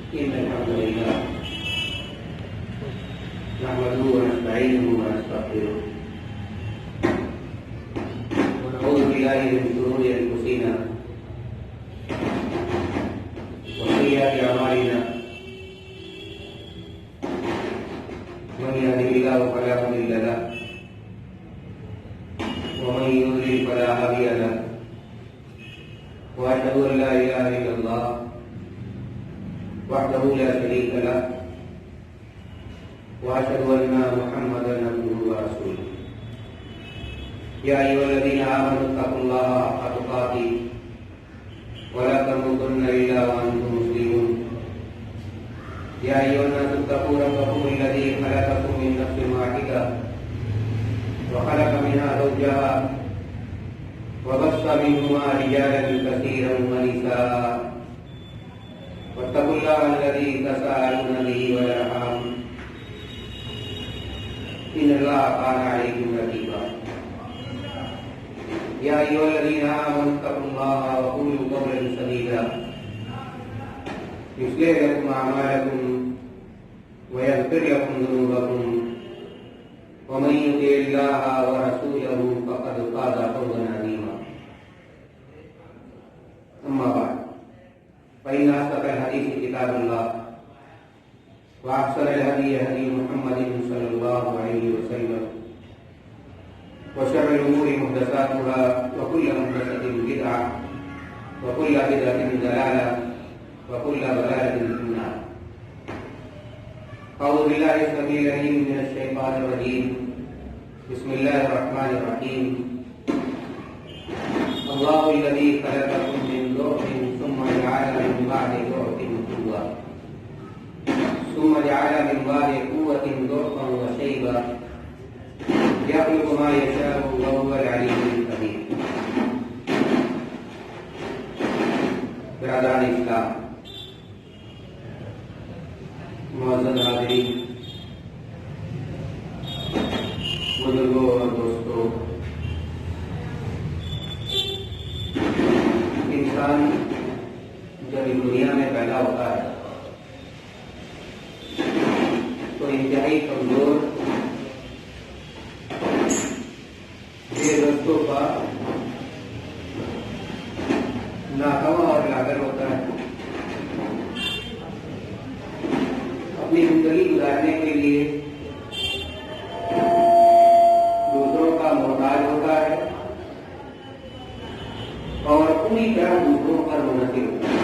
إن الحمد لله نحمده ونستعينه ونستغفره ونعوذ بالله من شرور أنفسنا وسيئات أعمالنا من يهده الله فلا مضل له ومن يضلل فلا هادي له وأشهد أن لا إله إلا الله وحده لا شريك له وأشهد أن محمدا عبده ورسوله يا أيها الذين آمنوا اتقوا الله حق تقاته ولا تموتن إلا وأنتم مسلمون يا أيها الناس اتقوا ربكم الذي خلقكم من نفس واحدة وخلق منها زوجها وبث منهما رجالا كثيرا ونساء واتقوا الله الذي تساءلون به والأرحام إن الله كان عليكم رقيبا يا أيها الذين آمنوا اتقوا الله وقولوا قولا سديدا يصلح لكم أعمالكم ويغفر لكم ذنوبكم ومن يطع الله ورسوله فقد فاز فوزا عظيما أما بعد فإن أصدق الحديث كتاب الله وأحسن الهدي هدي محمد صلى الله عليه وسلم وشر الأمور محدثاتها وكل محدثة بدعة وكل بدعة ضلالة وكل ضلالة في النار. أعوذ بالله السميع العليم من الشيطان الرجيم. بسم الله الرحمن الرحيم. الله الذي خلقكم من ضعف ثم جعل من بعد ضعف قوة ثم جعل من بعد قوة ضعفا وشيبا يخلق ما يشاء وهو العليم القدير. برادران اسلام، معزز حاضرین، بزرگوں اور دوستوں، انسان جب اس دنیا میں پیدا ہوتا ہے تو انتہائی کمزور بے رستوں کا ناکاواں اور لاغر ہوتا ہے. اپنی زندگی گزارنے کے لیے دوسروں کا محتاج ہوتا ہے اور پوری طرح دوسروں پر منحصر ہوتا ہے.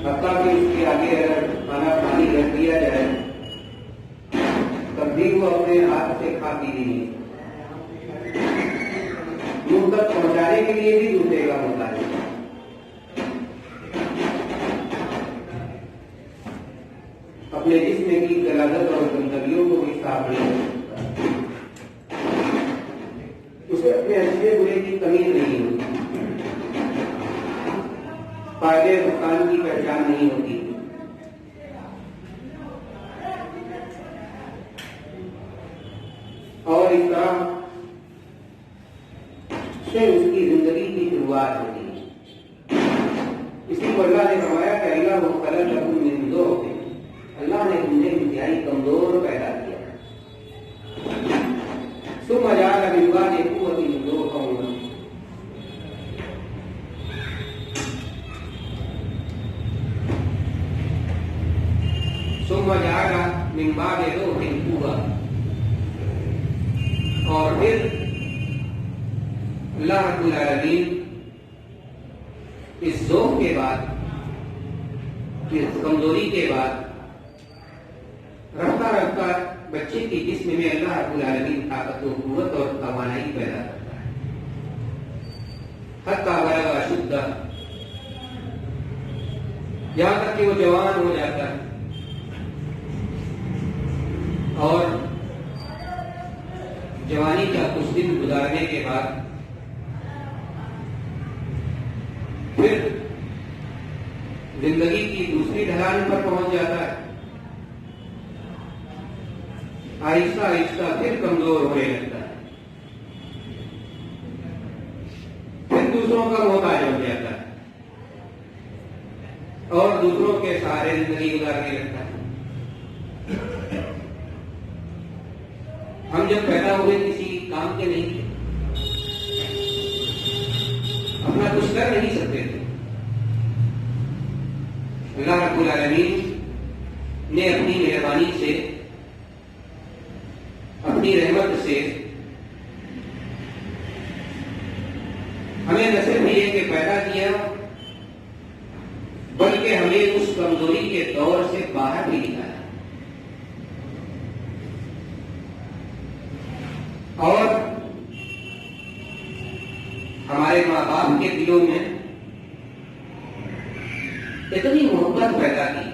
حتیٰ کہ اس کے آگے اگر کھانا پانی رکھ دیا جائے تب بھی وہ اپنے ہاتھ سے کھاتی نہیں، منہ تک پہنچانے کے لیے بھی دوسرے کا محتاج ہے. اپنے جسم کی غلاظت اور گندگیوں کو بھی صاف نہیں کر سکتا. اسے اپنے اچھے برے کی کمی نہیں ہوتی، فائدے نقصان کی پہچان نہیں ہوتی. اور اس طرح سے اس کی زندگی کی شروعات ہوتی ہے. اسی کو اللہ نے فرمایا کہ اللہ خلقکم من ضعف، اللہ نے تمہیں انتہائی کمزور پیدا کیا. ثم جعل من بعد قوة ضعفا، ثم جعل من بعد ضعف قوة، اور پھر اللہ رب العالمین اس ضعف کے بعد، اس کمزوری کے بعد رفتہ رفتہ بچے کے جسم میں اللہ رب العالمین طاقت و قوت اور توانائی پیدا کرتا ہے. حتی بلغ اشدہ، یہاں تک کہ وہ جوان ہو جاتا ہے. اور جوانی کا کچھ دن گزارنے کے بعد پھر زندگی کی دوسری ڈھلان پر پہنچ جاتا ہے. آہستہ آہستہ پھر کمزور ہونے لگتا ہے، پھر دوسروں کا محتاج ہو جاتا ہے. اور دوسروں کے سہارے زندگی گزارنے لگتا ہے۔ ہم جب پیدا ہوئے کسی کام کے نہیں تھے، اپنا کچھ کر نہیں سکتے تھے۔ اللہ رب العالمین نے اپنی مہربانی سے، اپنی رحمت سے ہمیں نہ صرف یہ کہ پیدا کیا، بلکہ ہمیں اس کمزوری کے دور سے باہر بھی نکالا، اور ہمارے ماں باپ کے دلوں میں اتنی محبت پیدا کی،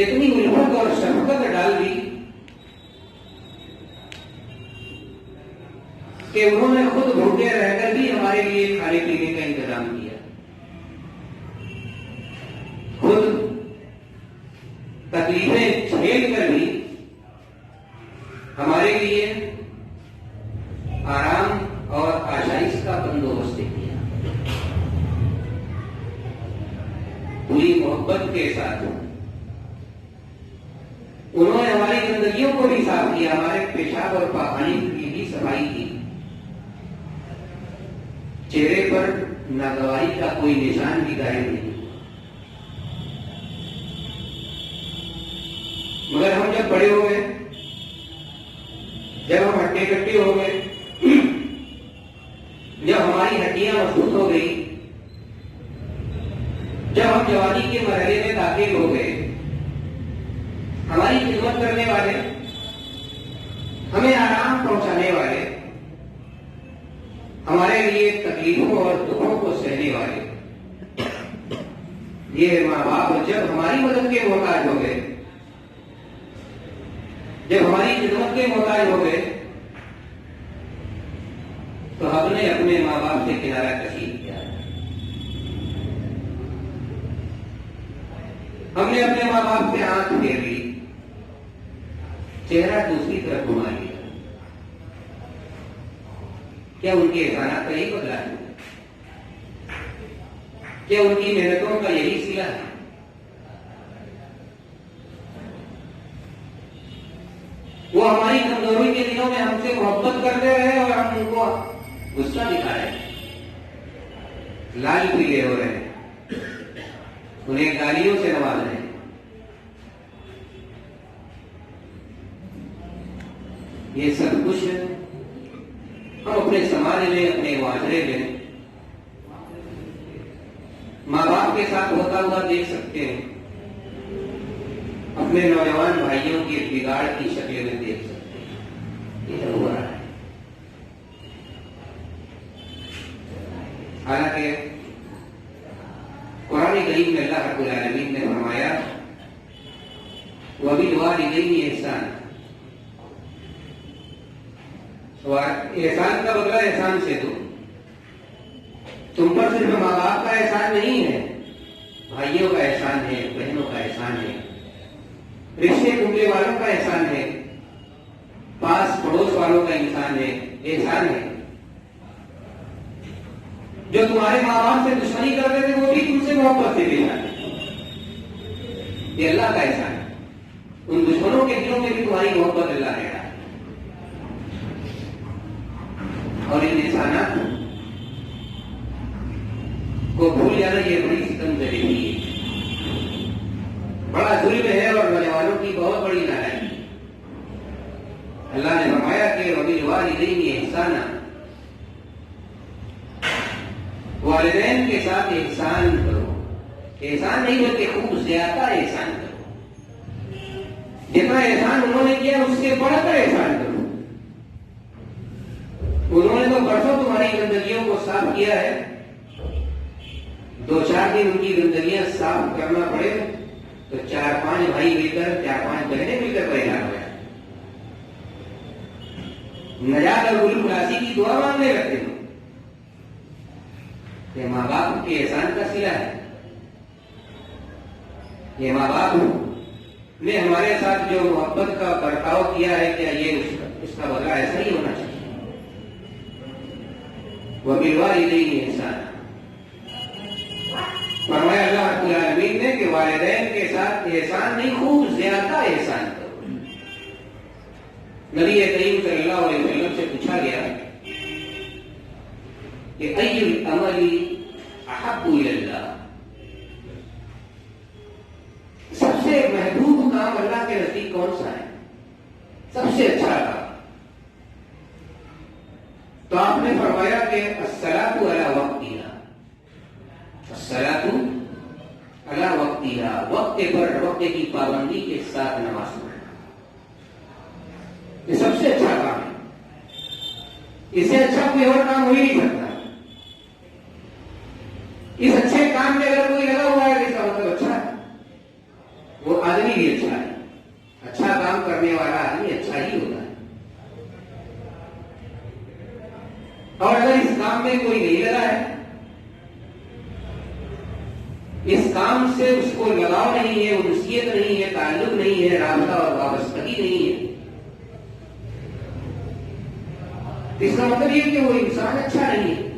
اتنی الفت اور شفقت ڈال دی کہ انہوں نے خود بھوکے رہ کر بھی ہمارے لیے کھانے پینے کا انتظام کیا، خود تکلیفیں جھیل کر بھی ہمارے لیے آرام اور آشائش کا بندوبست کیا، پوری محبت کے ساتھ انہوں نے ہماری زندگیوں کو بھی صاف کیا، ہمارے پیشاب اور پاخانے کی بھی صفائی کی، چہرے پر ناگواری کا کوئی نشان بھی غائب نہیں۔ مگر ہم جب بڑے ہو گئے، جب ہم ہڈے کٹے ہو گئے، جب ہماری ہڈیاں مضبوط ہو گئی، جب ہم جوانی کے مرحلے میں داخل ہو گئے، ہماری خدمت کرنے والے، ہمیں آرام پہنچانے والے، ہمارے لیے تکلیفوں اور دکھوں کو سہنے والے یہ ماں باپ جب ہماری مدد کے محتاج ہو گئے، جب ہماری خدمت کے محتاج ہو گئے، تو ہم نے اپنے ماں باپ سے کنارہ کشی کیا، ہم نے اپنے ماں باپ سے آنکھ پھیر لی، چہرہ دوسری طرف گھما لیا۔ کیا ان کے احسانات کا یہی بدلا ہے؟ کیا ان کی محنتوں کا یہی صلہ ہے؟ وہ ہماری کمزوری کے دنوں میں ہم سے محبت کرتے رہے اور ہم ان کو غصہ دکھا رہے ہیں، لال پیلے ہو رہے ہیں، انہیں گالیوں سے نواز رہے ہیں۔ یہ سب کچھ ہم اپنے سماج میں، اپنے معاشرے میں ماں باپ کے ساتھ ہوتا ہوا دیکھ سکتے ہیں، اپنے نوجوان بھائیوں کے بگاڑ کی شکل میں دیکھ سکتے ہیں۔ یہ ہو رہا ہے۔ حالانکہ قرآن کریم میں اللہ رب العالمین نے فرمایا وَبِالْوَالِدَيْنِ إِحْسَانًا، احسان کا بدلہ احسان سے دو۔ تم پر صرف ماں باپ کا احسان نہیں ہے، بھائیوں کا احسان ہے، بہنوں کا احسان ہے، رشتے ٹوٹنے والوں کا احسان ہے، پاس پڑوس والوں کا احسان ہے۔ جو تمہارے ماں باپ سے دشمنی کرتے تھے وہ بھی تم سے محبت سے پیش آتے، یہ اللہ کا احسان ہے۔ ان دشمنوں کے دلوں میں بھی تمہاری محبت اللہ نے ڈالی، اور ان احسانات کو بھول جانا یہ بڑی ستم زدگی ہے، بڑا ظلم ہے اور نوجوانوں کی بہت بڑی نالائکی ہے۔ اللہ نے فرمایا کہ وَبِالْوَالِدَيْنِ إِحْسَانًا، والدین کے ساتھ احسان کرو، احسان نہیں بلکہ خوب زیادہ احسان کرو، جتنا احسان انہوں نے کیا اس سے بڑھ کر احسان کرو۔ انہوں نے تو برسوں تمہاری زندگیوں کو صاف کیا ہے، 2-4 دن ان کی زندگیاں صاف کرنا پڑے تو 4-5 بھائی مل کر، 4-5 بہنیں مل کر پریشان ہو جائیں، نجات اور گل خلاصی کی دعا مانگنے لگتے ہیں۔ یہ ماں باپ کے احسان کا صلہ ہے، یہ ماں باپ نے ہمارے ساتھ جو محبت کا برتاؤ کیا ہے، کیا یہ اس کا بدلہ ایسا ہی ہونا چاہیے۔ وَبِالْوَالِدَيْنِ إِحْسَانًا، والدین کے ساتھ احسان نہیں، خوب زیادہ احسان کرو۔ نبی کریم صلی اللہ علیہ وسلم سے پوچھا گیا کہ ای العمل احب الی اللہ، سب سے محبوب کام اللہ کے نزدیک کون سا ہے، سب سے اچھا کام؟ تو آپ نے فرمایا کہ الصلاۃ علی وقتہا، الصلاۃ علی وقتہا، وقت پر، وقت کی پابندی کے ساتھ نماز پڑھنا، یہ سب سے اچھا کام ہے۔ اس سے اچھا کوئی اور کام ہو ہی نہیں سکتا۔ اس اچھے کام میں اگر کوئی لگا ہوا ہے تو اس کا مطلب اچھا ہے، وہ آدمی بھی اچھا ہے۔ اچھا کام کرنے والا آدمی اچھا ہی ہوتا ہے۔ اور اگر اس کام میں کوئی نہیں لگا ہے، اس کام سے اس کو لگاؤ نہیں ہے، انسیت نہیں ہے، تعلق نہیں ہے، رابطہ اور وابستگی نہیں ہے، اس کا مطلب یہ کہ وہ انسان اچھا نہیں ہے۔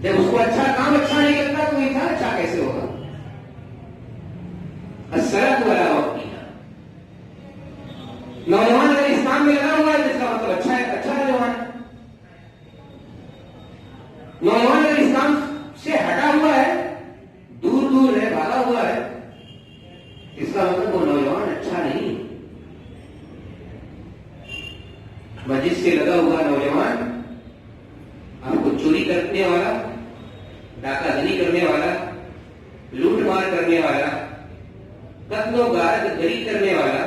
جب اس کو اچھا کام اچھا نہیں لگتا تو انسان اچھا کیسے ہوگا؟ الصلاۃ علی وقتہا، نوجوان اگر اس کام میں لگا ہوا ہے تو اس کا مطلب اچھا ہے، اچھا نوجوان۔ نوجوان اگر اس کام سے ہٹا ہوا ہے، دور دور ہے، بھاگا ہوا ہے، اس کا مطلب وہ نوجوان اچھا نہیں ہے۔ مسجد سے لگا ہوا نوجوان آپ کو چوری کرنے والا، ڈاکہ زنی کرنے والا، لوٹ مار کرنے والا، قتل و غارت گری کرنے والا،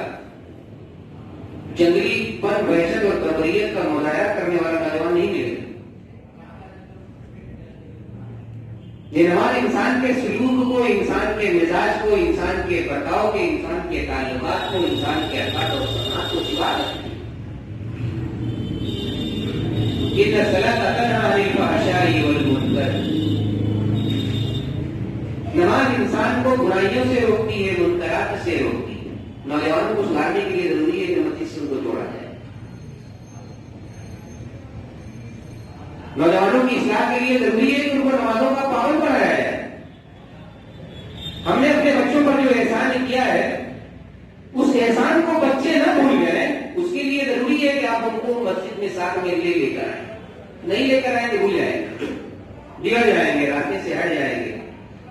جنگلی پر وحشت اور بربریت کا مظاہرہ کرنے والا نوجوان نہیں ملے گا۔ یہ نماز انسان کے سلوک کو، انسان کے مزاج کو، انسان کے برتاؤ کے، انسان کے تعلقات کو، انسان کے اخلاق اور سماعت کو سکھا ہے۔ ان الصلاۃ تنہی عن الفحشاء والمنکر، نماز انسان کو برائیوں سے روکتی ہے، منکرات سے روکتی ہے۔ نوجوانوں کو سدھارنے کے لیے ضروری ہے کہ مسجد سے ان کو جوڑا جائے۔ نوجوانوں کی اصلاح کے لیے ضروری ہے کہ ان کو نمازوں کا پابند بنایا جائے۔ ہم نے اپنے بچوں پر جو احسان کیا ہے، اس احسان کو بچے نہ بھول جائیں، اس کے لیے ضروری ہے کہ آپ ان کو مسجد میں ساتھ میں لے کر آئیں۔ نہیں لے کر آئیں تو بھول جائیں گے، بگڑ جائیں گے، راستے سے ہٹ جائیں گے،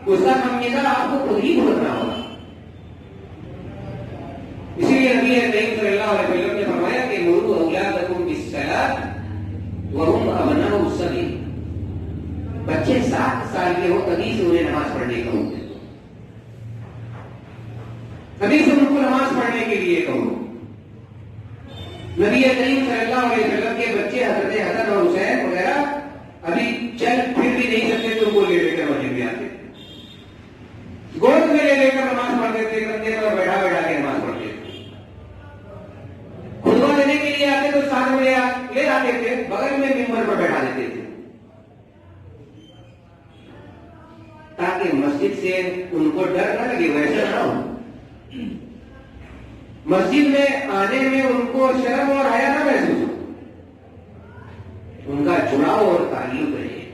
اس کا خمیازہ آپ کو خود ہی بھگتنا ہوگا۔ اسی لیے نبی کریم صلی اللہ علیہ وسلم نے فرمایا کہ مروا اولادکم بالصلاۃ وہم ابناء الصبی، بچے 7 سال کے ہو تبھی سے انہیں نماز پڑھنے کا حکم دو، تبھی سے ان کو نماز پڑھنے کے لیے کہو۔ نبی کریم صلی اللہ علیہ وسلم کے بچے حضرت حسن اور حسین وغیرہ ابھی چل پھر بھی نہیں سکتے تو ان کو لے کر مسجد میں آتے، گود میں لے کر نماز پڑھتے تھے، کندھے پر بیٹھا کے نماز پڑھتے تھے۔ خطبہ دینے کے لیے آتے تو ساتھ میں لے آتے تھے، بغل میں ممبر پر بیٹھا دیتے تھے، تاکہ مسجد سے ان کو ڈر نہ لگے، ویسا نہ ہو۔ مسجد میں آنے میں ان کو شرم اور حیا نہ محسوس ہو، ان کا جڑاؤ اور تعلق رہے۔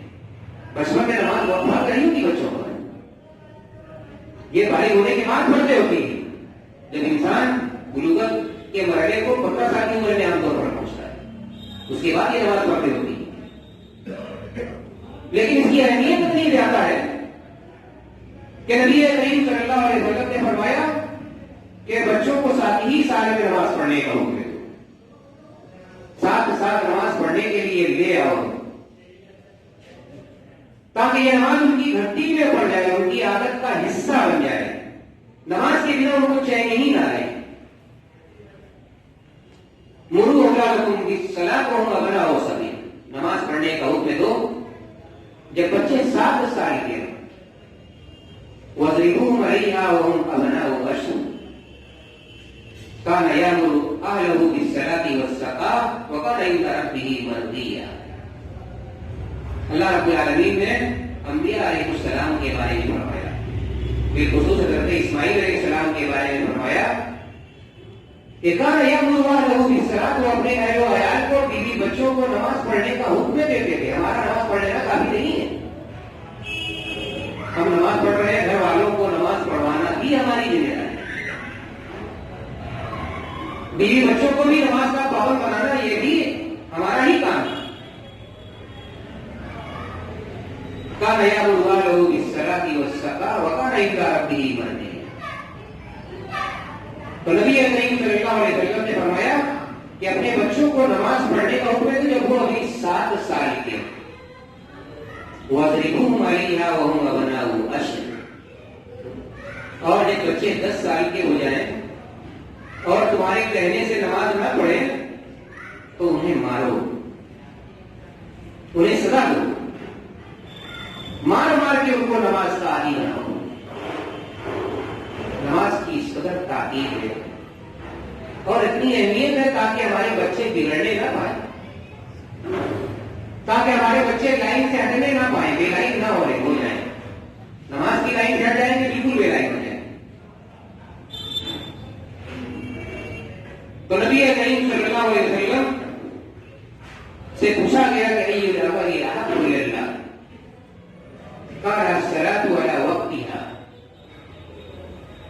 بچپن میں نماز بہت بھاگ رہی ہوتی بچوں پر، یہ بالغ ہونے کے بعد پڑھتے ہوتی ہے۔ جب انسان بلوغت کے مرحلے کو 15 سال کی عمر میں عام طور پر پہنچتا ہے، اس کے بعد یہ نماز پڑھتے ہوتی ہے۔ لیکن اس کی اہمیت اتنی زیادہ ہے کہ نبی کریم صلی اللہ علیہ وسلم نے فرمایا کہ بچوں کو 7 ہی سال میں نماز پڑھنے کا حکم ہے، 7 سال نماز پڑھنے کے لیے لے آؤ، تاکہ یہ نماز ان کی گھٹی میں پڑ جائے، ان کی عادت کا حصہ بن جائے، نماز کے بنا ان کو چین ہی نہ آئے۔ مروا اولادکم بالصلاۃ وہم ابناء الصبی، نماز پڑھنے کا حکم دو جب بچے 7 سال کے ہوں۔ وَاضْرِبُوهُمْ عَلَيْهَا وَهُمْ أَبْنَاءُ 10 كَانَ يَأْمُرُ أَهْلَهُ بِالصَّلَاةِ وَالزَّكَاةِ وَكَانَ عِندَ رَبِّهِ مَرْضِيًّا۔ اللہ رب العالمین نے انبیاء علیہ السلام کے بارے میں فرمایا، بالخصوص حضرت اسماعیل علیہ السلام کے بارے میں فرمایا کہ کان یامر اہلہ بالصلاۃ، وہ اپنے اہل و عیال کو، بیوی بچوں کو نماز پڑھنے کا حکم دیتے تھے۔ ہمارا نماز پڑھنے کا کافی نہیں ہے، ہم نماز پڑھ رہے ہیں، گھر والوں کو نماز پڑھوانے ہماری ذمہ داری ہے. بیوی بچوں کو بھی نماز کا پابند بنانا یہ بھی ہمارا ہی کام ہے. کان یامر اہلہ بالصلاۃ والزکاۃ وکان عند ربہ مرضیہ. تو نبی کریم صلی اللہ علیہ وسلم نے فرمایا کہ اپنے بچوں کو نماز پڑھنے کا حکم ہے جب وہ ابھی 7 سال کے وَاضْرِبُوهُمْ عَلَيْهَا وَهُمْ أَبْنَاءُ 10. اور جب بچے 10 سال کے ہو جائیں اور تمہارے کہنے سے نماز نہ پڑھیں تو انہیں مارو, انہیں سزا دو, مار مار کے ان کو نماز کا عادی بناؤ. نماز کی اس قدر تاکید ہے اور اتنی اہمیت ہے تاکہ ہمارے بچے بگڑنے نہ پائیں, تاکہ ہمارے بچے لائن سے ہٹنے نہ پائیں, بے لائن نہ ہو جائیں. نماز کی لائن سے ہٹ جائیں گے بالکل بے لائن ہو جائیں. تو نبی کریم صلی اللہ علیہ وسلم سے پوچھا گیا کہ ای الامر احب الی اللہ قال الصلاۃ علی وقتها.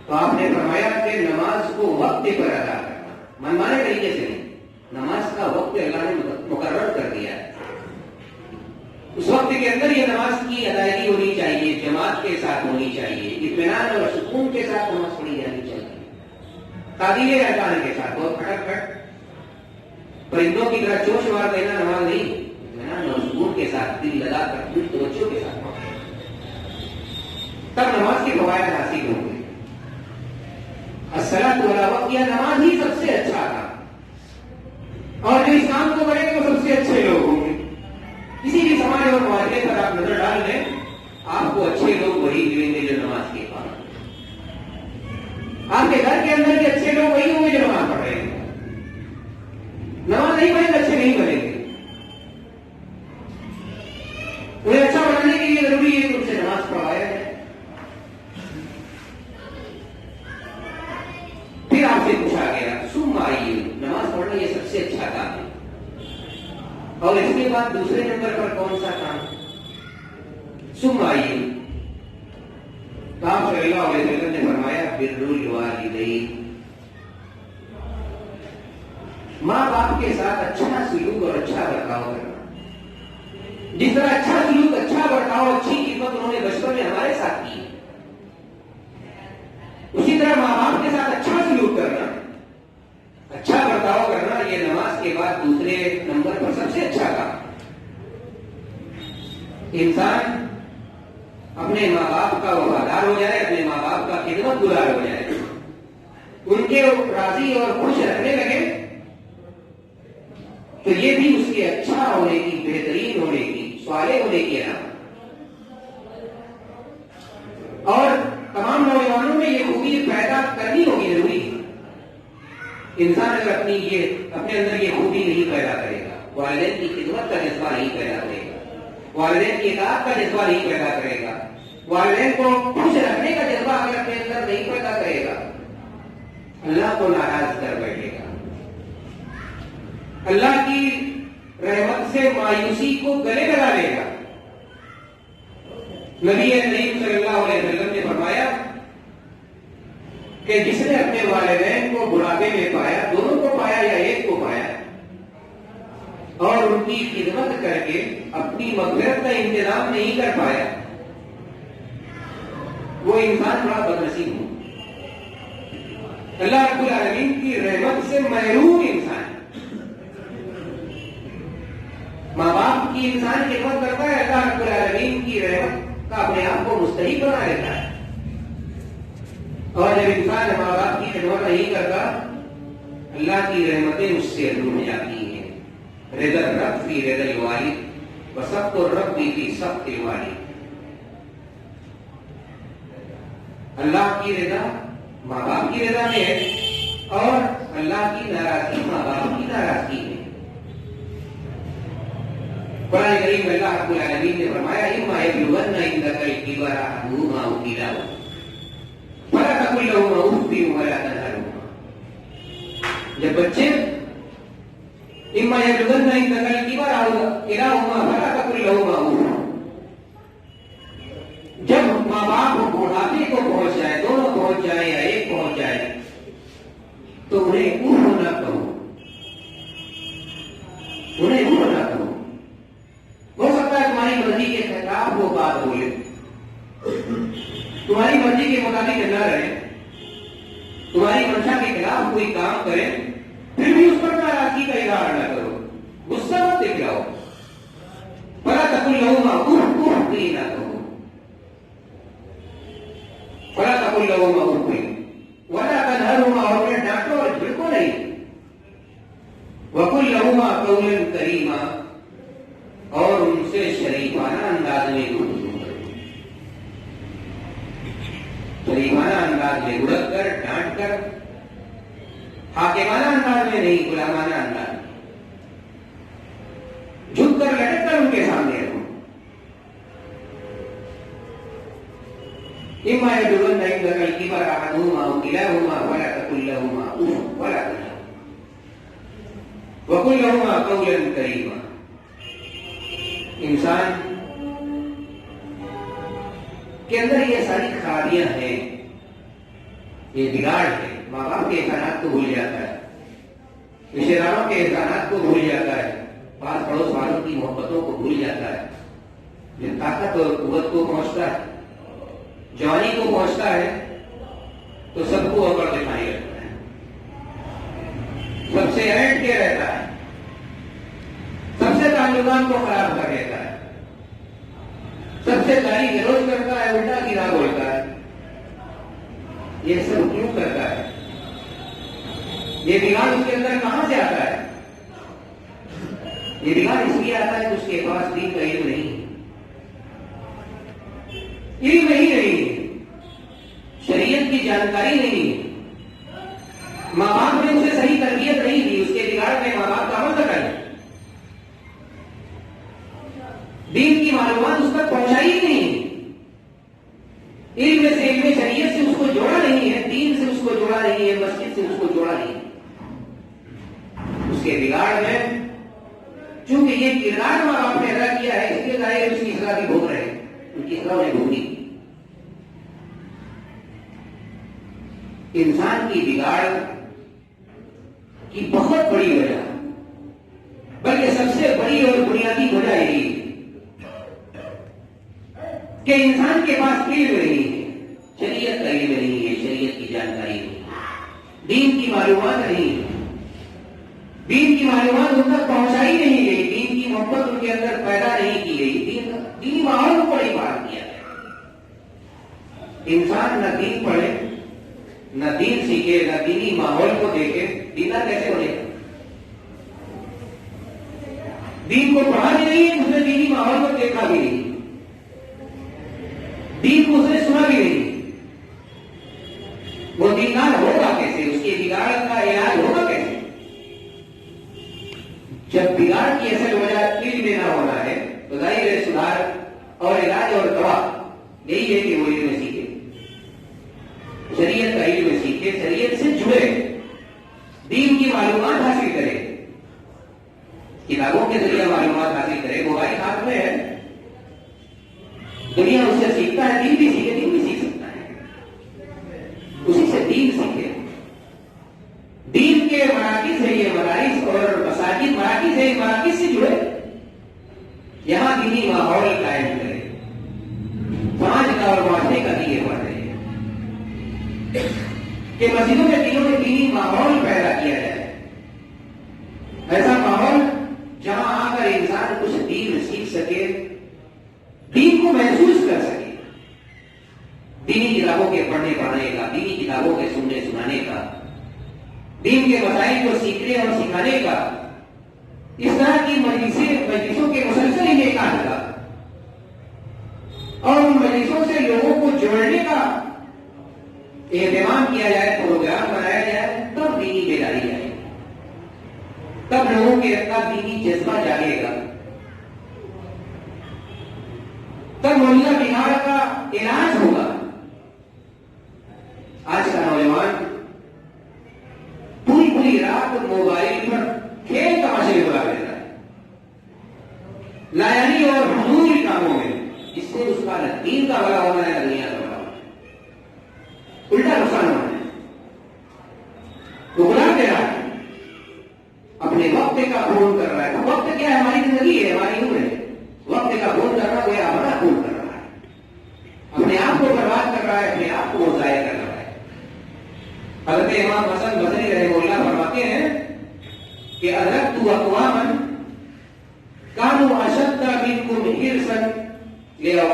تو آپ نے فرمایا کہ نماز کو وقت پر ادا کرنا, منمانے طریقے سے نہیں. نماز کا وقت اللہ نے مقرر کر دیا ہے. اس وقت کے اندر یہ نماز کی ادائیگی ہونی چاہیے, جماعت کے ساتھ ہونی چاہیے, اطمینان اور سکون کے ساتھ نماز پڑھی جانی چاہیے, تعدیل ارکان کے ساتھ. بہت کھٹک کھٹ پرندوں کی طرح چوش مار دینا نماز نہیں, اطمینان اور سکون کے ساتھ دل لگا کر پوری توجہ کے ساتھ پڑھنا, تب نماز کے فوائد حاصل ہوں گے. الصلاۃ علی وقتها, نماز ہی سب سے اچھا کام, اور جو اس کام کو کریں گے وہ سب سے اچھے لوگ ہوں گے. کسی بھی سماج اور معاشرے پر آپ نظر ڈال لیں, آپ کو اچھے لوگ وہی ملیں گے جو نماز کے پابند. آپ کے گھر کے اندر کے اچھے لوگ وہی ہوں گے جو نماز پڑھ رہے ہیں. نماز نہیں پڑھیں گے اچھے نہیں بنیں گے. انہیں اچھا بنانے کے لیے ضروری ہے کہ ان سے نماز پڑھایا جائے. پھر آپ سے پوچھا گیا ثم آئیے, نماز پڑھنا یہ سب سے اچھا کام ہے, اور اس کے بعد دوسرے نمبر پر کون سا کام؟ ثم آئیے. تو آپ صلی اللہ علیہ وسلم نے فرمایا بر الوالدین, ماں باپ کے ساتھ اچھا سلوک اور اچھا برتاؤ کرنا. جس طرح اچھا سلوک, اچھا برتاؤ, اچھی خدمت انہوں نے بچپن میں ہمارے ساتھ کی, اسی طرح ماں باپ کے ساتھ اچھا سلوک کرنا, اچھا برتاؤ کرنا, یہ نماز کے بعد دوسرے نمبر پر سب سے اچھا کام. انسان اپنے ماں باپ کا وفادار ہو جائے, اپنے ماں باپ کا خدمت گزار ہو جائے, ان کے راضی اور خوش رکھنے لگے, تو یہ بھی اس کے اچھا ہونے کی, بہترین ہونے کی, صالح ہونے کی علامت. اور تمام نوجوانوں میں یہ خوبی پیدا کرنی ہوگی, ضروری ہے. انسان اگر اپنے اندر یہ خوبی نہیں پیدا کرے گا, والدین کی خدمت کا جذبہ نہیں پیدا کرے گا, والدین کی اطاعت کا جذبہ نہیں پیدا کرے گا, والدین کو خوش رکھنے کا جذبہ اگر اپنے اندر نہیں پیدا کرے گا, اللہ کو ناراض کر بیٹھے گا, اللہ کی رحمت سے مایوسی کو گلے لگا لے گا. نبی کریم صلی اللہ علیہ وسلم نے فرمایا کہ جس نے اپنے والدین کو بڑھاپے میں پایا, دونوں کو پایا یا ایک کو پایا, اور ان کی خدمت کر کے اپنی مغفرت کا انتظام نہیں کر پایا, وہ انسان بڑا بدنصیب ہو. اللہ رب العالمین کی رحمت سے محروم انسان. ماں باپ کی انسان خدمت کرتا ہے, اللہ رب العالمین کی رحمت کا اپنے آپ کو مستحق بنا لیتا ہے. اور جب انسان ماں باپ کی خدمت نہیں کرتا, اللہ کی رحمتیں اس سے دور ہو جاتی ہیں. رضا الرب فی رضا الوالد وسخط الرب فی سخط الوالد. اللہ کی رضا ماں باپ کی رضا میں ہے, اور اللہ کی ناراضگی ماں باپ کی ناراضگی میں. قرآن کریم میں اللہ رب العالمین نے فرمایا اما یبلغن عندک الکبر احدهما او کلاهما فلا تقل لهما اف ولا تنهرهما. جب بچے اما یبلغن عندک الکبر او کلاهما فلا تقل لهما اف, جب ماں باپ بڑھاپے کو پہنچ جائے, دونوں پہنچ جائے یا تو انہیں اوہ نہ کہو، انہیں اوہ نہ کہو. ہو سکتا ہے تمہاری مرضی کے خلاف وہ بات بولے، تمہاری مرضی کے مطابق نہ رہے، تمہاری منشا کے خلاف کوئی کام کرے، پھر بھی اس پر ناراضگی کا اظہار نہ کرو، غصہ مت دکھلاؤ. فلا تقل لهما اف بھی نہ کہو، فلا تقل لهما اف ولا تنهرهما، اور انہیں ڈانٹو اور جھڑکو نہیں. وقل لهما قولا کریما، اور ان سے شریفانہ انداز میں گفتگو کرو، شریفانہ انداز میں اڑک کر ڈانٹ کر، حاکمانہ انداز میں نہیں، غلامانہ انداز میں جھک کر لٹک کر ان کے سامنے رہو. اما یبلغن عندک الکبر احدهما او کلاهما فلا تقل لهما اف ولا تنهرهما وقل لهما قولا کریما. انسان کے اندر یہ ساری خرابیاں ہیں، یہ بگاڑ ہے. ماں باپ کے احسانات کو بھول جاتا ہے، رشتے داروں کے احسانات کو بھول جاتا ہے، پاس پڑوس والوں کی محبتوں کو بھول جاتا ہے. جب طاقت اور قوت کو پہنچتا ہے، جوانی کو پہنچتا ہے، تو سب کو اوپر دکھائی رکھتا ہے، سب سے اینٹ کے رہتا ہے، سب سے تعلقات کو خراب کر دیتا ہے، سب سے گالی گلوچ کرتا ہے، الٹا سیدھا بولتا ہے. یہ سب کیوں کرتا ہے؟ یہ بگاڑ اس کے اندر کہاں سے آتا ہے؟ یہ بگاڑ اس لیے آتا ہے کہ اس کے پاس دین کا علم نہیں ہے، علم ہی نہیں ہے، شریعت کی جانکاری نہیں ہے. ماں باپ نے اسے صحیح تربیت نہیں دی، اس کے بگاڑ میں ماں باپ کا عمل کر رہے، دین کی معلومات اس تک پہنچائی ہی نہیں، علم سے، علم شریعت سے اس کو جوڑا نہیں ہے، دین سے اس کو جوڑا نہیں ہے، مسجد سے اس کو جوڑا نہیں ہے. اس کے بگاڑ میں چونکہ یہ کردار ماں باپ نے ادا کیا ہے، اس لیے ظاہر اس کی اصلاح بھی بھوگ رہے ہیں، ان کی اصلاح نے بھوگی. انسان کی بگاڑ کی بہت بڑی وجہ، بلکہ سب سے بڑی اور بنیادی وجہ یہی ہے کہ انسان کے پاس علم نہیں ہے، شریعت کا علم نہیں ہے، شریعت کی جانکاری نہیں ہے، دین کی معلومات نہیں ہے، دین کی معلومات ان تک پہنچائی نہیں گئی، دین کی محبت ان کے اندر پیدا نہیں کی گئی، دینی ماحول کو بڑی بات کیا ہے. انسان نہ دین پڑھے، نہ دین سیکھے، نہ دینی ماحول کو دیکھے، دینا کیسے بنے گا؟ دین کو پڑھا بھی نہیں ہے، اس نے دینی ماحول کو دیکھا بھی نہیں، دین کو اس نے سنا بھی نہیں، وہ دیندار ہوگا کیسے؟ اس کے بگاڑ کا علاج ہوگا کیسے؟ جب بگاڑ کی اصل وجہ علم میں نہ ہونا ہے تو ظاہر ہے سدھار اور علاج اور دوا یہی ہے کہ وہ علم سیکھے، شریعت کا علم سیکھے، شریعت سے جڑے، دین کی معلومات حاصل کرے، کتابوں کے ذریعے معلومات حاصل کرے. موبائل ہاتھ میں ہے، دنیا اس سے سیکھتا ہے، دین بھی سیکھے، دین بھی سیکھ سکتا ہے، اسی سے دین سیکھے. دین کے مراکز ہے یہ مدارس اور مساجد، مراکز ہے، مراکز سے جڑے، یہاں دینی ماحول قائم کرے، سماج کا اور معاشرے کا دیے بڑھے کہ مسجدوں میں دینوں میں دینی ماحول پیدا کیا جائے، ایسا ماحول جہاں آ کر انسان کچھ دین سیکھ سکے، دین کو محسوس کر سکے، دینی کتابوں کے پڑھنے پڑھانے کا، دینی کتابوں کے سننے سنانے کا، دین کے مسائل کو سیکھنے اور سکھانے کا، اس طرح کی مجلسوں کے مسلسل انعقاد کا اور ان مجلسوں سے لوگوں کو جوڑنے کا اہتمام کیا جائے، پروگرام بنایا جائے، تب دینی بیداری آئے، تب لوگوں کے اندر دینی جذبہ جاگے گا، تب موجودہ بگاڑ کا علاج ہوگا. آج کا نوجوان پوری پوری رات موبائل پر کھیل تماشے میں گزار دیتا ہے، لایانی اور فضول کاموں میں، اس سے اس کا نہ دین کا بڑا ہونا ہے، نہ دنیا کا بڑا ہونا ہے، الٹا نقصان ہونا ہے.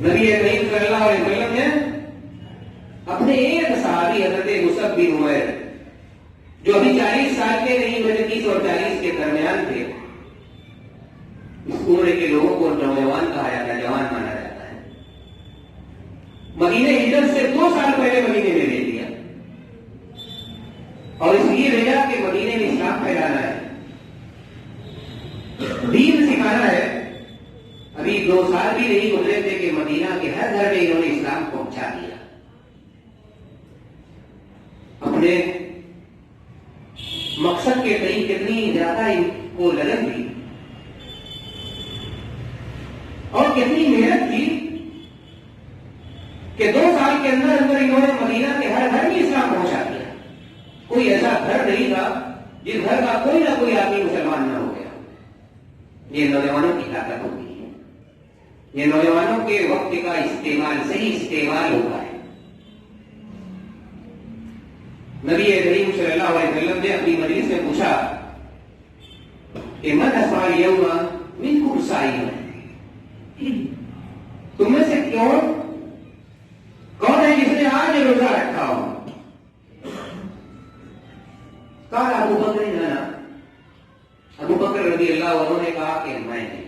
نبی کریم صلی اللہ علیہ وسلم نے اپنے ایک صحابی حضرت مصعب بن عمیر جو ابھی 40 سال کے نہیں، 30 اور 40 کے درمیان تھے، اس عمر کے لوگوں کو نوجوان کہا جاتا ہے، جوان مانا جاتا ہے، مدینے ہجرت سے 2 سال پہلے مدینے میں لے لیا اور اس لیے بھیجا کہ مدینے میں اسلام پھیلانا ہے، دین سکھانا ہے۔ ابھی 2 سال بھی نہیں گزرے تھے کہ مدینہ کے ہر گھر میں انہوں نے اسلام پہنچا دیا۔ اپنے مقصد کے تئیں کتنی زیادہ ان کو لگن تھی اور کتنی محنت تھی کہ 2 سال کے اندر انہوں نے مدینہ کے ہر گھر میں اسلام پہنچا دیا۔ کوئی ایسا گھر نہیں تھا جس گھر کا کوئی نہ کوئی آدمی مسلمان نہ ہو گیا۔ یہ نوجوانوں کی طاقت ہوتی ہے، یہ نوجوانوں کے وقت کا استعمال، صحیح استعمال ہوتا ہے۔ نبی کریم صلی اللہ علیہ وسلم نے اپنی مجلس میں پوچھا کہ من اسمع اليوم منکم صائما، تم میں سے کون ہے جس نے آج روزہ رکھا ہو؟ قال ابو بکر، انا، ابو بکر رضی اللہ عنہ نے کہا کہ میں نے۔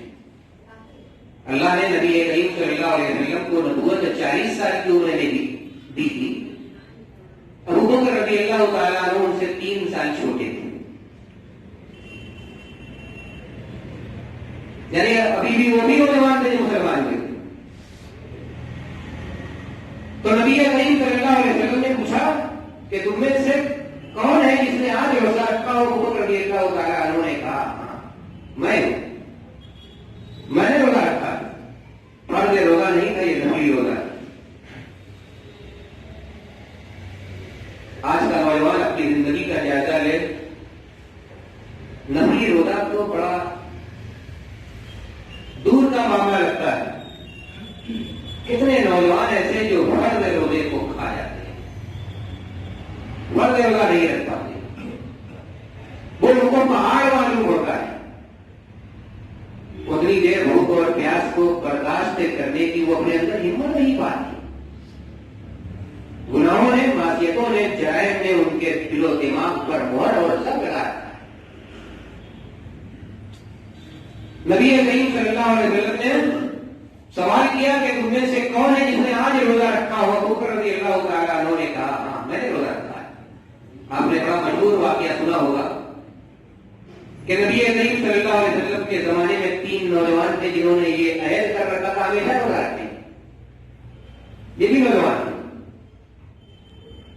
اللہ نے نبی کریم صلی اللہ علیہ وسلم کو نبوت 40 سال کی عمر میں دی تھی۔ ابو بکر رضی اللہ تعالیٰ عنہ ان سے 3 سال چھوٹے تھے، یعنی ابھی بھی وہ بھی نوجوان تھے جو مسلمان تھے۔ تو نبی کریم صلی اللہ علیہ وسلم نے پوچھا کہ تم میں سے کون ہے جس نے آج روزہ رکھا ہو؟ ابو بکر رضی اللہ تعالیٰ عنہ نے کہا میں نے روزہ رکھا، فرض روزہ نہیں تھا، یہ نفلی روزہ۔ آج کا نوجوان اپنی زندگی کا جائزہ لے، نفلی روزہ تو بڑا دور کا معاملہ لگتا ہے۔ کتنے نوجوان ایسے جو فرض روزے کو کھا جاتے ہیں، فرض روزہ نہیں رکھ پاتے، وہ ان کو پہاڑ معلوم ہوتا ہے۔ اتنی دیر بھوک اور پیاس کو برداشت کرنے کی وہ اپنے اندر ہمت نہیں پاتی۔ گناہوں نے، معصیتوں نے، جرائم نے ان کے دل و دماغ پر مہر اور سب لگا رکھا ہے۔ نبی کریم صلی اللہ علیہ وسلم نے سوال کیا کہ تم میں سے کون ہے جس نے آج روزہ رکھا ہو؟ ابو بکر رضی اللہ تعالیٰ عنہ نے کہا ہاں میں نے روزہ رکھا ہے۔ آپ نے بڑا مشہور واقعہ سنا ہوگا کہ نبی کریم صلی اللہ علیہ وسلم کے زمانے میں 3 نوجوان تھے جنہوں نے یہ عہد کر رکھا تھا ہمیشہ روزہ رکھیں۔ یہ بھی نوجوان تھے،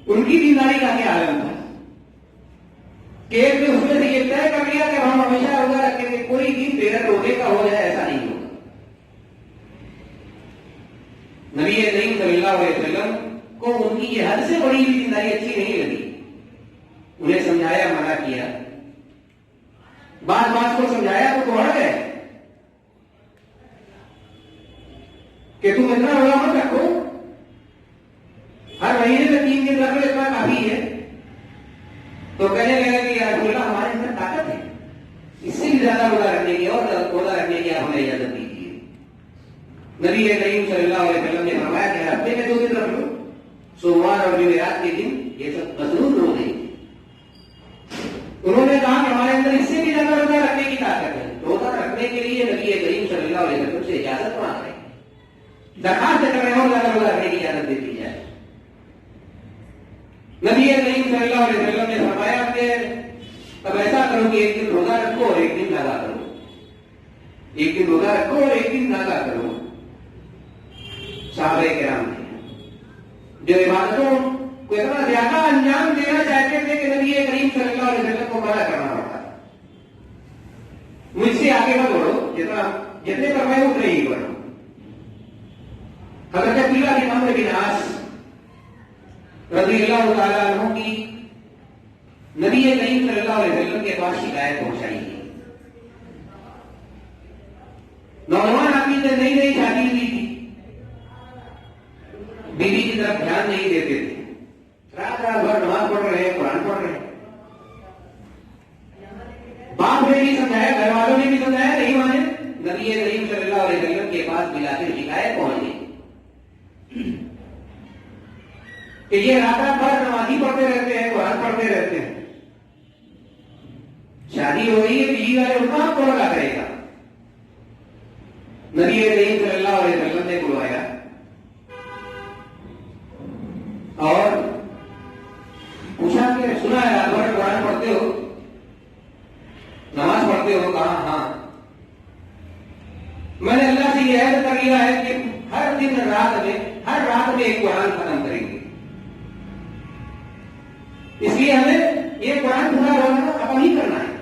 ان کی بیماری کا کیا عالم تھا کہ ایک نے اس میں سے یہ طے کر لیا کہ ہم ہمیشہ روزہ رکھیں گے، کوئی بھی بغیر روزے کا ہو جائے ایسا نہیں ہوگا۔ نبی کریم صلی اللہ علیہ وسلم کو ان کی یہ حد سے بڑی ہوئی زندگی اچھی نہیں لگی، انہیں سمجھایا، منع کیا، بات کو سمجھایا تو دوڑ گئے کہ تم اتنا روزہ مت رکھو، ہر مہینے میں 3 دن رکھ لو، اتنا کافی ہے۔ تو کہنے لگا کہ یا رسول اللہ ہمارے اندر طاقت ہے، اس سے بھی زیادہ روزہ رکھنے کی اور روزہ رکھنے کی آپ ہمیں اجازت دیجیے۔ نبی کریم صلی اللہ علیہ وسلم نے فرمایا کہ ہفتے میں 2 دن رکھ لو، سوموار اور جمعرات کے دن، یہ سب مصروف روزے۔ انہوں نے کہا کہ ہمارے اندر اس سے بھی زیادہ روزہ رکھنے کی طاقت ہے، روزہ رکھنے کے لیے نبی کریم صلی اللہ علیہ وسلم سے اجازت مانگ رہے ہیں، درخواست کر رہے ہیں اور زیادہ روزہ رکھنے کی اجازت دے دی جائے۔ نبی کریم صلی اللہ علیہ وسلم نے فرمایا کہ اب ایسا کرو کہ 1 دن روزہ رکھو اور 1 دن ناگا کرو، 1 دن روزہ رکھو اور 1 دن ناگا کرو۔ صحابہ کرام نے جو عبادتوں کو اتنا زیادہ انجام دینا چاہتے تھے کہ نبی کریم صلی اللہ علیہ وسلم کو منع کرنا پڑتا، مجھ سے آگے مت بڑھو، جتنے پر میں اتنے ہی بڑھو۔ حضرت عبداللہ بن عمرو بن عاص رضی اللہ تعالیٰ عنہ کی نبی کریم صلی اللہ علیہ وسلم کے پاس شکایت پہنچائی ہے۔ نوجوان آدمی نے نئی شادی کی تھی، بیوی کی طرف دھیان نہیں دیتے تھے، رات بھر نماز پڑھ رہے ہیں، قرآن پڑھ رہے ہیں۔ باپ نے بھی سمجھایا، گھر والوں نے بھی سمجھایا، نہیں مانے۔ نبی کریم صلی اللہ علیہ وسلم کے پاس ملا کر شکایت پہنچ گئی کہ یہ رات بھر نمازی پڑھتے رہتے ہیں، قرآن پڑھتے رہتے ہیں، شادی ہو رہی ہے بیوی والے ان کا کون ادا کرے گا؟ نبی کریم صلی اللہ علیہ وسلم نے بلوایا اور پوچھا کہ سنا ہے رات بھر قرآن پڑھتے ہو، نماز پڑھتے ہو؟ کہا ہاں، میں نے اللہ سے یہ عہد کر لیا ہے کہ ہر دن ہر رات میں ایک قرآن ختم کریں گے، اس لیے ہمیں یہ قرآن پورا روزانہ ختم ہی کرنا ہے۔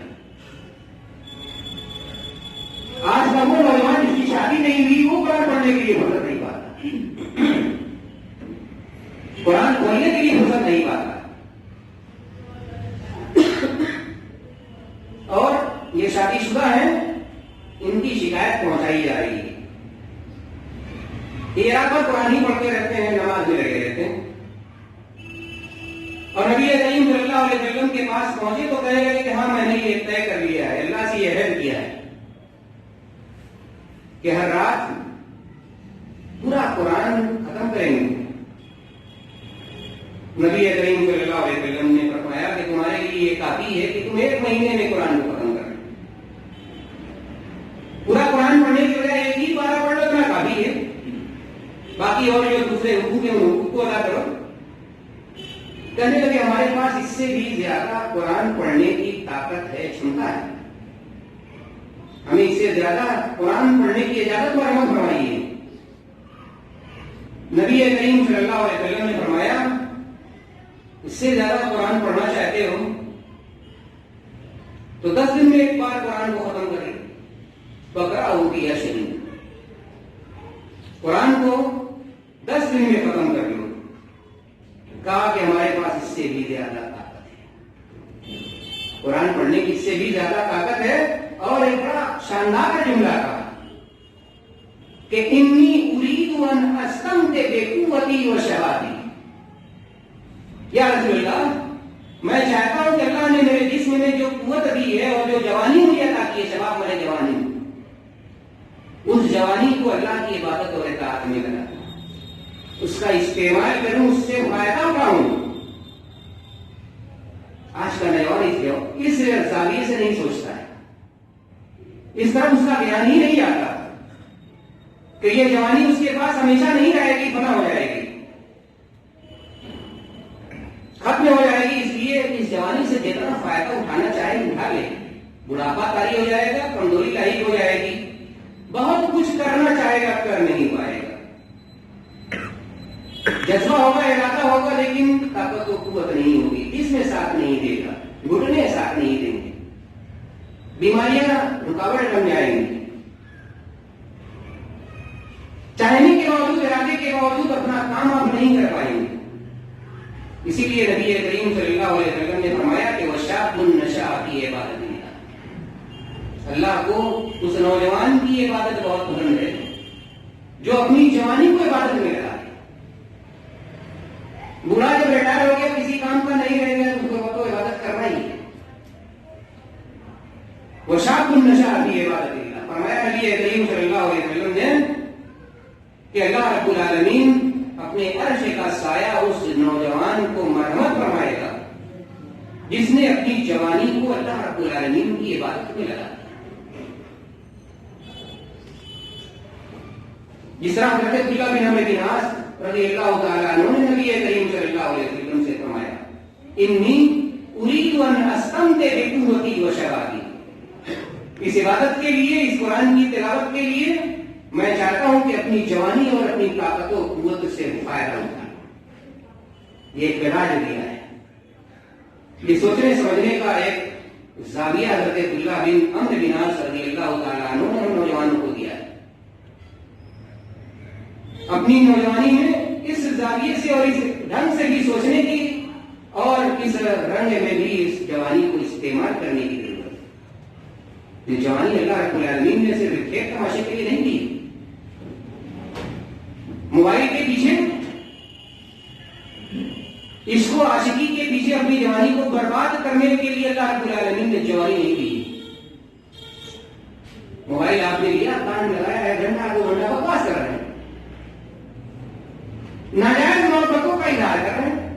آج کا وہ نوجوان جس کی شادی نہیں ہوئی وہ قرآن پڑھنے کے لیے فرصت نہیں پاتا، قرآن پڑھنے کے لیے فرصت نہیں پاتا، اور یہ شادی شدہ ہیں، ان کی شکایت پہنچائی جا رہی ہے، یہ رات بھر قرآن ہی پڑھتے رہتے ہیں، نماز میں لگے رہتے ہیں، اور نبی کریم صلی اللہ علیہ وسلم کے پاس پہنچے تو کہے گا کہ ہاں میں نے یہ طے کر لیا ہے، اللہ سے یہ عہد کیا ہے کہ ہر رات پورا قرآن ختم کریں گے۔ نبی کریم صلی اللہ علیہ وسلم نے فرمایا کہ تمہارے لیے یہ کافی ہے کہ تم ایک مہینے میں قرآن کو ختم کر لو، پورا قرآن پڑھنے کی بجائے ایک ہی پارہ پڑھ لو اتنا کافی ہے، باقی اور جو دوسرے حقوق ہیں ان حقوق کو ادا کرو۔ کہنے لگے ہمارے پاس اس سے بھی زیادہ قرآن پڑھنے کی طاقت ہے، چھمتا ہے، ہمیں اس سے زیادہ قرآن پڑھنے کی اجازت مرحمت فرمائیے۔ نبی کریم صلی اللہ علیہ وسلم نے فرمایا اس سے زیادہ قرآن پڑھنا چاہتے ہو تو 10 دن میں ایک بار قرآن کو ختم کریں، بقرہ ہوگی یا شریف، قرآن کو 10 دن میں ختم کر لو۔ کہا کہ ہمارے پاس اس سے بھی زیادہ طاقت ہے، قرآن پڑھنے کی اس سے بھی زیادہ طاقت ہے، اور ایک بڑا شاندار جملہ کہا کہ انی اريد ان استمتع بقوتي وشبابي، یا رسول اللہ میں چاہتا ہوں کہ اللہ نے میرے جسم میں جو قوت دی ہے اور جو جوانی مجھے عطا کی ہے، شباب میرے جوانی، اس جوانی کو اللہ کی عبادت اور اطاعت میں لگا، اس کا استعمال کروں، اس سے فائدہ اٹھاؤں۔ آج کا نوجوان اس زاویے سے نہیں سوچتا ہے، اس طرح اس کا بیان ہی نہیں آتا کہ یہ جوانی اس کے پاس ہمیشہ نہیں رہے گی، فنا ہو جائے گی، ختم ہو جائے گی، اس لیے اس جوانی سے جتنا فائدہ اٹھانا چاہے اٹھا لے، بڑھاپا طاری ہو جائے گا، کمزوری لاحق ہو جائے گی، بہت کچھ کرنا چاہے گا کر نہیں پائے گا، جذبہ ہوگا، ارادہ ہوگا، لیکن طاقت و قوت نہیں ہوگی، اس میں ساتھ نہیں دے گا، گھٹنے ساتھ نہیں دیں گے، بیماریاں رکاوٹ بن جائیں گی، چاہنے کے باوجود، ارادے کے باوجود اپنا کام آپ نہیں کر پائیں گے۔ اسی لیے نبی کریم صلی اللہ علیہ وسلم نے فرمایا کہ وشاب نشا فی عبادت اللہ، اللہ کو اس نوجوان کی عبادت بہت پسند ہے جو اپنی جوانی کو عبادت میں لگا دے، بوڑھا جب ریٹائر ہو گیا کسی کام کا نہیں رہے گا تو اس کو عبادت کرنا ہی ہے۔ وشاب نشا فی عبادت اللہ، فرمایا نبی کریم صلی اللہ علیہ وسلم نے کہ اللہ رب العالمین اپنے عرش کا سایہ اس نوجوان کو مرحمت فرمائے گا جس نے اپنی جوانی کو اللہ رب العالمین کی عبادت میں لگا دیا۔ جس طرح حضرت عبداللہ بن عمرو بن عاص رضی اللہ تعالیٰ عنہ نے نبی کریم صلی اللہ علیہ وسلم سے فرمایا انی اريد ان استمتع بقوتي وشبابي، اس عبادت کے لیے، اس قرآن کی تلاوت کے لیے میں چاہتا ہوں کہ اپنی جوانی اور اپنی طاقت و قوت سے فائدہ اٹھاؤں۔ یہ ایک علاج دیا ہے، یہ سوچنے سمجھنے کا ایک زاویہ حضرت عبداللہ بن عمرو بن عاص رضی اللہ تعالیٰ عنہ نے نوجوانوں کو دیا ہے۔ اپنی نوجوانی میں اس زاویے سے اور اس ڈھنگ سے بھی سوچنے کی اور اس رنگ میں بھی اس جوانی کو استعمال کرنے کی ضرورت ہے۔ یہ جوانی اللہ رب العالمین نے صرف کھیل تماشے کے لیے نہیں دی، موبائل کے پیچھے، عشق و عاشقی کے پیچھے اپنی جوانی کو برباد کرنے کے لیے اللہ رب العالمین نے جوانی نہیں دی۔ موبائل آپ نے لیا، کان لگایا ہے، گھنٹہ 2 گھنٹہ بکواس کر رہے ہیں، ناجائز محبتوں کا اظہار کر رہے ہیں،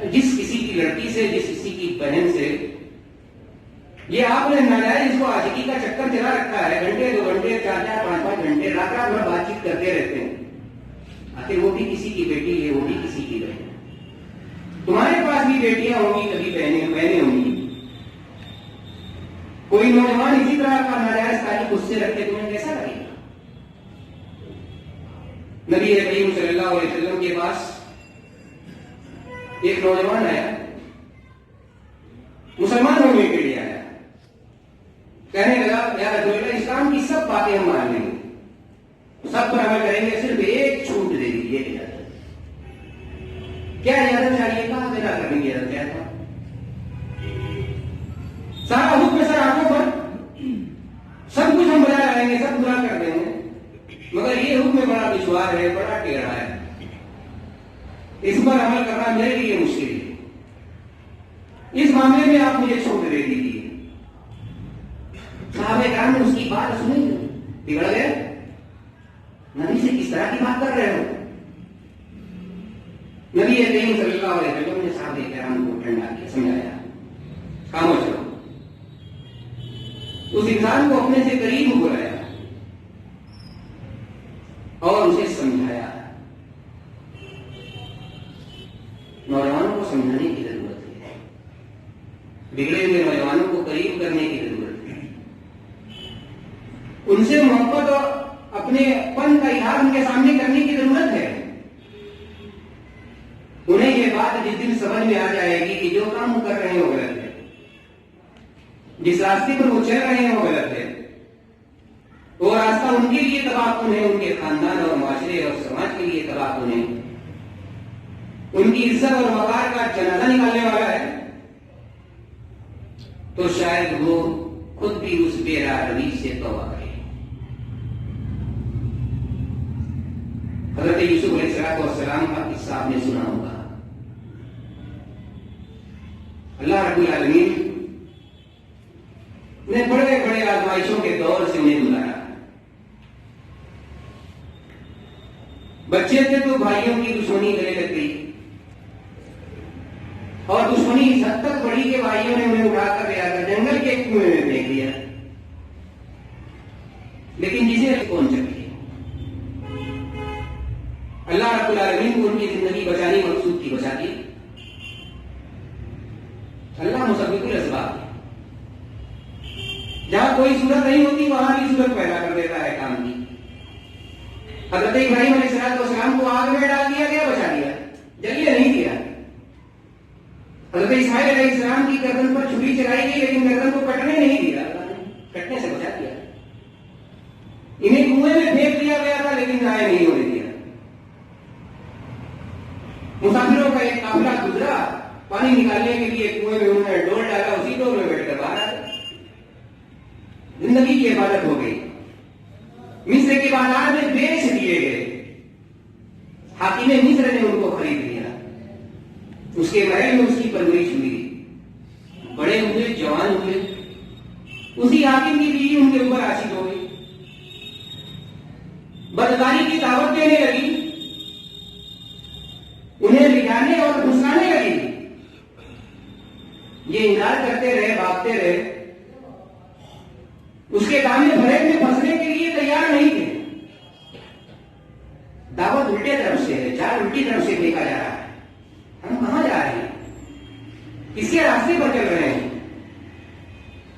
جس کسی کی لڑکی سے، جس کسی کی بہن سے یہ آپ نے ناجائز اس کو عاشقی کا چکر چلا رکھا ہے، گھنٹے 2 گھنٹے 4 5 گھنٹے رات رات بھر بات چیت کرتے رہتے ہیں، آخر وہ بھی کسی کی بیٹی ہے، وہ بھی کسی کی بہن ہے۔ تمہارے پاس بھی بیٹیاں ہوں گی، کبھی بہنیں ہوں گی، کوئی نوجوان اسی طرح کا ناجائز تعلق اس سے رکھے، تمہیں کیسا لگے گا؟ نبی کریم صلی اللہ علیہ وسلم کے پاس ایک نوجوان آیا، مسلمان ہونے کے لیے آیا، کہنے لگا یا رسول اللہ اسلام کی سب باتیں ہم مان لیں گے، سب پر عمل کریں گے، صرف ایک چھوٹ دے دیجیے اجازت۔ کیا اجازت چاہیے؟ کہا بنا کرنے کی اجازت کیا تھا؟ سارا حکم سر آنکھوں پر، سب کچھ ہم بجا لائیں گے، سب پورا کر دیں گے، مگر یہ حکم بڑا دشوار ہے، بڑا ٹیڑھا ہے، اس پر عمل کرنا میرے لیے مشکل ہے، اس معاملے میں آپ مجھے چھوٹ دے دیجیے۔ صحابہ کرام نے اس کی بات سنی، بگڑ گئے، نبی سے کس طرح کی بات کر رہے ہو؟ نبی کریم صلی اللہ علیہ وسلم نے صحابہ کرام کو ٹھنڈا کیا، سمجھایا، خاموش رہو۔ اس انسان کو اپنے سے قریب بلایا اور اسے سمجھایا۔ نوجوانوں کو سمجھانے کی ضرورت ہے، بگڑے ہوئے نوجوانوں کو قریب کرنے کی ضرورت ہے، ان سے محبت اور اپنے پن کا اظہار ان کے سامنے کرنے کی ضرورت ہے۔ انہیں یہ بات جس دن سمجھ میں آ جائے گی کہ جو کام وہ کر رہے ہیں وہ غلط ہے، جس راستے پر وہ چل رہے ہیں وہ غلط ہے، وہ راستہ ان کے لیے تباہ کن ہے، ان کے خاندان اور معاشرے اور سماج کے لیے تباہ کن ہے، ان کی عزت اور وقار کا جنازہ نکالنے والا ہے، تو شاید وہ خود بھی اس بے راہ روی سے توبہ کرے۔ حضرت یوسف علیہ السلام کا قصہ آپ نے سنا ہوگا۔ اللہ رب العالمین نے بڑے بڑے آزمائشوں کے دور سے انہیں گزارا۔ بچے تھے تو بھائیوں کی دشمنی گلے لگ گئی، اور دشمنی اس حد تک بڑی کہ بھائیوں نے انہیں اٹھا کر لیا کر جنگل کے کنویں میں پھینک دیا، لیکن جسے کون چکے؟ اللہ رب العالمین کو ان کی زندگی بچانے مقصود کی بچا دی۔ اللہ مسبب الاسباب، جہاں کوئی صورت نہیں ہوتی وہاں بھی صورت پیدا کر دیتا ہے کام کی۔ حضرت ابراہیم علیہ السلام کو آگ میں ڈال دیا گیا، بچا دیا، جلیے نہیں کیا۔ حضرت اسماعیل علیہ السلام کی گردن پر چھری چلائی گئی، لیکن گردن کو کٹنے نہیں دیا، کٹنے سے بچا دیا۔ انہیں کنویں میں پھینک دیا گیا تھا، لیکن ضائع نہیں ہونے دیا۔ مسافروں کا ایک قافلہ گزرا، پانی نکالنے کے لیے کنویں میں انہوں نے ڈول ڈالا، اسی ڈول میں بیٹھ کر باہر آئے، زندگی کی عبادت ہو گئی۔ مصر کے بازار میں بیچ دیے گئے، حاکم مصر نے ان کو خرید لیا، اس کے محل میں اس کی پرورش ہوئی، بڑے ہوئے، جوان ہوئے، اسی حاکم کی بیوی ان کے اوپر عاشق ہو گئی، بدکاری کی دعوت دینے لگی، انہیں لگانے اور گھسانے لگی۔ یہ انکار کرتے رہے، بھاگتے رہے، اس کے دامن بھرے میں پھنسنے کے لیے تیار نہیں تھے۔ دعوت الٹے طرف سے ہے، جال الٹی طرف سے پھینکا جا رہا ہے، ہم کہاں جا رہے ہیں؟ کس کے راستے پر چل رہے ہیں؟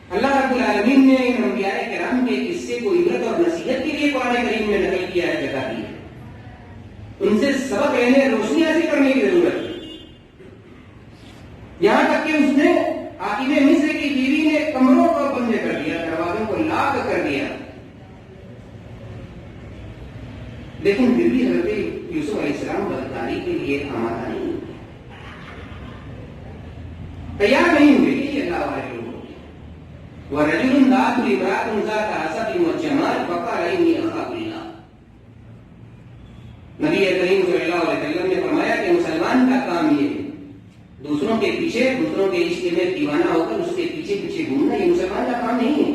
اللہ رب العالمین نے ان انبیاء کرام کے قصے کو عبرت اور نصیحت کے لیے قرآن کریم میں نقل کیا ہے، جگہ دی ہے۔ ان سے سبق لینے، روشنی حاصل کرنے کی ضرورت ہے۔ یہاں تک کہ اس نے حاکم مصر کی بیوی نے کمروں کو بند کر دیا، دروازوں کو لاک کر دیا، لیکن پھر بھی حضرت یوسف علیہ السلام بدکاری کے لیے آمادہ نہیں ہوئے، تیار نہیں ہوئے۔ یہ اللہ والے لوگ وَرَجُلٌ ذَاتُ امْرَأَةٍ ذَاتَ حَسَبٍ وَجَمَالٍ فَقَالَ إِنِّي أَخَافُ اللَّهَ۔ نبی کریم صلی اللہ علیہ وسلم نے فرمایا کہ مسلمان کا کام یہ ہے، دوسروں کے پیچھے، دوسروں کے عشق میں دیوانہ ہو کر اس کے پیچھے پیچھے گھومنا، یہ مسلمان کا کام نہیں ہے،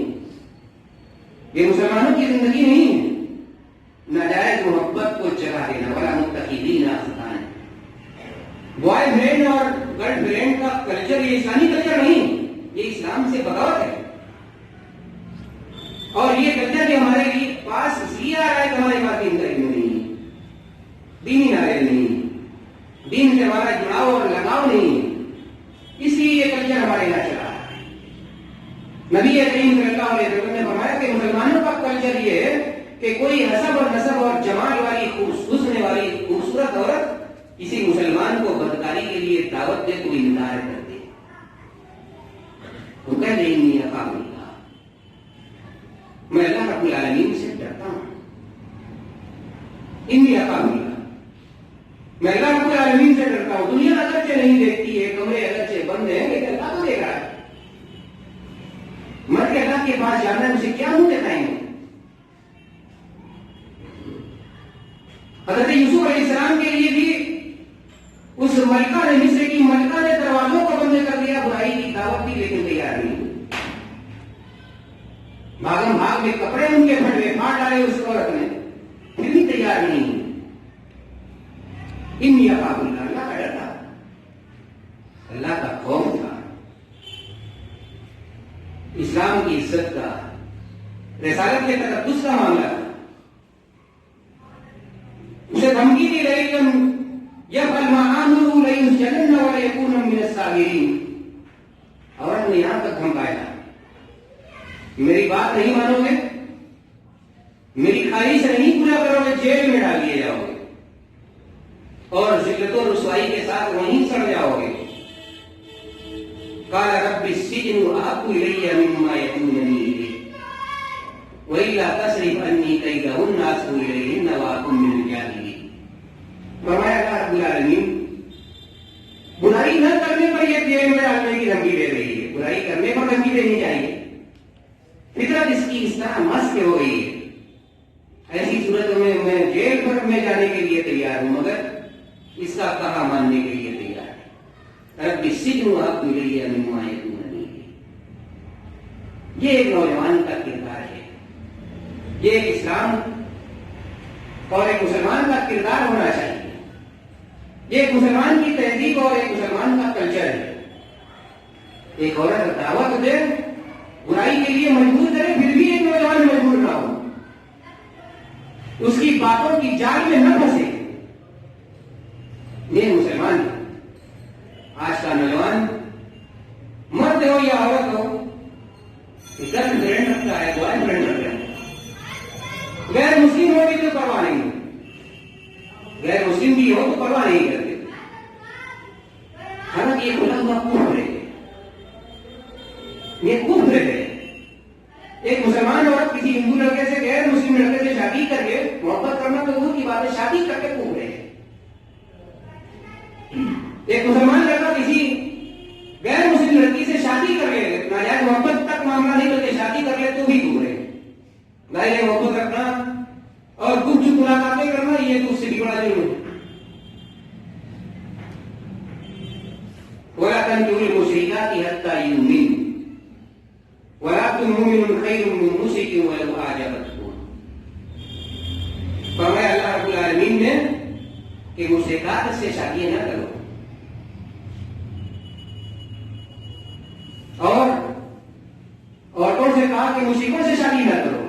یہ مسلمانوں کی زندگی نہیں ہے۔ ناجائز محبت کو جگہ دینا، وَلَا مُتَّخِذِينَ أَخْدَانٍ، بوائے فرینڈ اور یہ اسلامی کلچر نہیں، یہ اسلام سے بغاوت ہے. اور یہ کلچر جو ہمارے لیے پاس اس لیے آ رہا ہے کہ ہمارے پاس دین کا علم نہیں ہے، دینی نالج نہیں ہے، دین سے ہمارا جڑاؤ اور لگاؤ نہیں ہے، اس لیے یہ کلچر ہمارے یہاں چلا رہا ہے. نبی کریم صلی اللہ علیہ وسلم نے فرمایا کہ مسلمانوں کا کلچر یہ ہے کہ کوئی حسب اور نسب اور جمال والی حسن والی خوبصورت عورت کسی مسلمان کو بدکاری کے لیے دعوت دے تو انکار کر دے. تو کہہ دیں انی اخاف اللہ، میں اللہ رب العالمین سے ڈرتا ہوں. انی اخاف اللہ، میں اللہ رب العالمین سے ڈرتا ہوں. دنیا اگرچہ نہیں دیکھتی ہے، کمرے اگرچہ بند ہیں، لیکن اللہ کو دیکھ رہا ہے. مر کے اللہ کے پاس جانا ہے، اسے کیا منہ دکھائیں گے؟ حضرت یوسف علیہ السلام کے لیے بھی اس ملکہ نے، مصر کی ملکہ نے دروازوں کو بند کر دیا، برائی کی دعوت دی، لیکن تیار نہیں. بھاگم بھاگ میں کپڑے ان کے پھٹے پھاڑ ڈالے اس عورت نے، پھر بھی تیار نہیں. انی اخاف اللہ، اللہ کا ڈر تھا، اللہ کا خوف تھا، اسلام کی عزت کا، رسالت کے تقدس کا معاملہ تھا. اسے دھمکی دی لئن یفعل ما آمرہ لیسجنن ولیکون من الصاغرین. عورت نے یہاں تک دھمکایا، میری بات نہیں مانو گے، میری خواہش نہیں پورا کرو گے، جیل میں ڈال دیے جاؤ گے اور ذلت و رسوائی کے ساتھ وہیں سڑ جاؤ گے. قال رب السجن احب الی مما یدعوننی الیہ وَإِلَّا تَصْرِفْ عَنِّي كَيْدَهُنَّ أَصْبُ إِلَيْهِنَّ وَأَكُن مِّنَ الْجَاهِلِينَ. فرمایا اللہ رب العالمین برائی نہ کرنے پر یہ جیل میں ڈالنے کی دھمکی دے رہی ہے. برائی کرنے پر دھمکی دینی چاہیے. فطرت اس کی اس طرح مست ہو گئی ہے، ایسی صورت میں میں جیل پر میں جانے کے لیے تیار ہوں، مگر اس کا کہا ماننے کے لیے تیار ہے. رب السجن احب الی مما یدعوننی الیہ. یہ ایک نوجوان کا کردار ہے، یہ ایک اسلام اور ایک مسلمان کا کردار ہونا چاہیے. یہ ایک مسلمان کی تہذیب اور ایک مسلمان کا کلچر ہے. ایک عورت دعوت دے، برائی کے لیے مجبور کرے، پھر بھی ایک نوجوان مجبور نہ ہو، اس کی باتوں کی جال میں نہ پھنسے. یہ مسلمان ہے. آج کا نوجوان مرد ہو یا عورت ہو، گرل فرینڈ رکھتا ہے، بوائے فرینڈ رکھتا ہے. غیر مسلم ہو بھی تو پرواہ نہیں، غیر مسلم بھی ہو تو پرواہ نہیں کرتے. حالانکہ یہ کھلا ہوا کفر ہے، یہ کفر ہے. ایک مسلمان عورت کسی ہندو لڑکے سے، غیر مسلم لڑکے سے شادی کر کے محبت کرنا تو دور کی بات ہے، شادی کر کے کفر ہے. ایک مسلمان لڑکا کسی غیر مسلم لڑکی سے شادی کر کے ناجائز محبت تک معاملہ نہیں کرتے، شادی کر لے تو بھی کفر ہے. ظاہر محبت رکھنا اور کچھ چپ ملاقاتیں کرنا یہ تو اس سے بھی بڑا جرم ہے. وَلَا تَنكِحُوا الْمُشْرِكَاتِ حَتَّىٰ يُؤْمِنَّ وَلَعَبْدٌ مُّؤْمِنٌ خَيْرٌ مِّن مُّشْرِكٍ وَلَوْ أَعْجَبَتْكُمْ. فرمایا اللہ رب العالمین نے کہ مشرکات سے شادی نہ کرو، اور عورتوں سے کہا کہ مشرکوں سے شادی نہ کرو.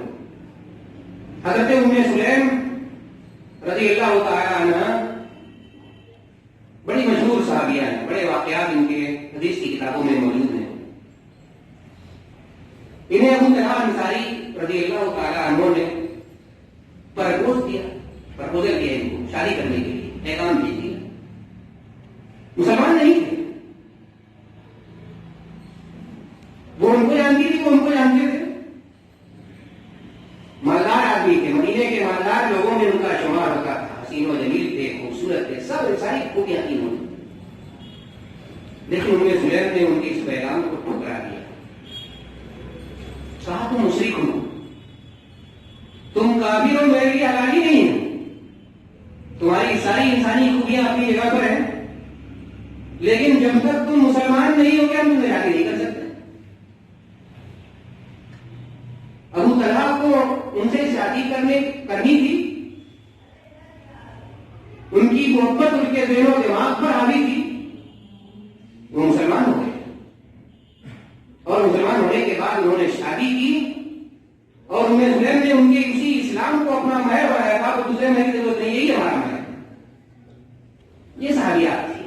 حضرت ام سلیم رضی اللہ تعالی عنہ بڑی مشہور صحابیہ ہیں، بڑے واقعات ان کے حدیث کی کتابوں میں موجود ہیں. انہیں ابو طلحہ انصاری رضی اللہ تعالی عنہ نے پرپوزل کیا ان کو شادی کرنے کے لیے، پیغام بھیج دیا. مسلمان نہیں تھے، وہ ان کو جانتی تھی، وہ ان کو جانتے تھے. مالدار آدمی تھے، مدینے کے مالدار لوگوں میں ان کا شمار ہوتا تھا. حسین و جمیل تھے، خوبصورت تھے، سب ساری خوبیاں تھیں انہوں نے. لیکن ان میں سلیم نے ان کے اس پیغام کو ٹھکرا دیا. کہا تم مشرک ہو، تم کافر ہو، میرے لیے حلال ہی نہیں ہے. تمہاری ساری انسانی خوبیاں اپنی جگہ پر ہیں، لیکن جب تک تم مسلمان نہیں ہو گیا تم شادی نہیں کر سکتے. ابو طلحہ کو ان سے شادی کرنی تھی، ان کی محبت ان کے ذہن و دماغ پر حاوی تھی، وہ مسلمان ہو گئے. بعد انہوں نے شادی کی اور ام سلیم نے ان کے اسی اسلام کو اپنا مہر بنایا تھا، تو دوسرے مہر کی ضرورت نہیں، یہی ہمارا مہر۔ یہ صحابیات تھی۔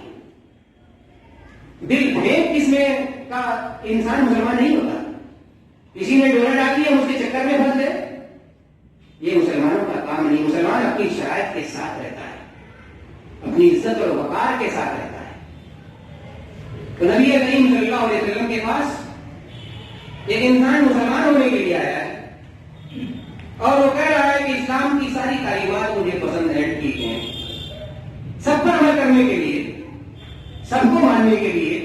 دل پھینک کس میں کا انسان مسلمان نہیں ہوتا، کسی نے ڈونا ڈال دیا اس کے چکر میں پھنس گئے، یہ مسلمانوں کا کام نہیں۔ مسلمان اپنی شرائط کے ساتھ رہتا ہے، اپنی عزت اور وقار کے ساتھ رہتا ہے۔ تو نبی کریم صلی اللہ علیہ وسلم کے پاس ایک انسان مسلمان ہونے کے لیے آیا ہے اور وہ کہہ رہا ہے کہ اسلام کی ساری تعلیمات مجھے پسند ہے، ٹھیک ہیں، سب پر عمل کرنے کے لیے، سب کو ماننے کے لیے،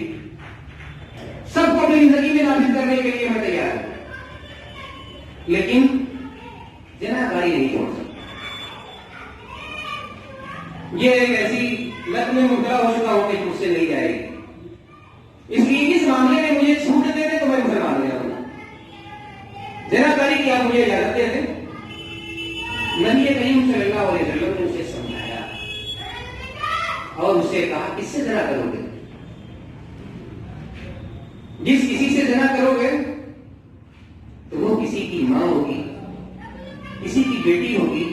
سب کو اپنی زندگی میں نافذ کرنے کے لیے میں تیار ہوں، لیکن زناکاری نہیں چھوڑ سکتا۔ یہ ایک ایسی لت میں مبتلا ہو چکا ہوں کہ مجھ سے نہیں جائے گی، اس لیے اس معاملے میں مجھے چھوٹ دے دے تو میں مسلمان ہو جاؤں گا۔ زناکاری کی آپ مجھے اجازت دے دیں۔ نبی کریم صلی اللہ علیہ وسلم نے اسے سمجھایا اور اسے کہا کس سے زنا کرو گے؟ جس کسی سے زنا کرو گے تو وہ کسی کی ماں ہوگی، کسی کی بیٹی ہوگی،